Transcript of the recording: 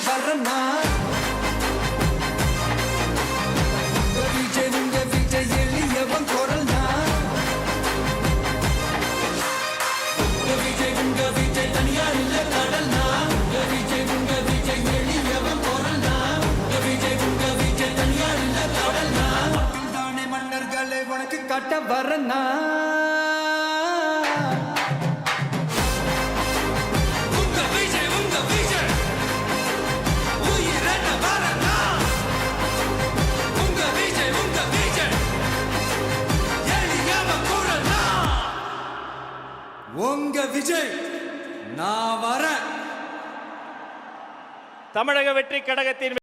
வரனா விஜய் உங்க விஜய் எளியவன் குரல்னா விஜய் உங்க விஜய் தனியார் இல்ல கடல்னா விஜய் உங்க விஜய் எளியவன் குரல்னா விஜய் உங்க விஜய் தனியார் இல்ல கடல்னா தானே மன்னர்களை உனக்கு காட்ட வரனா உங்க விஜய் நான் வரேன். தமிழக வெற்றி கழகத்தின்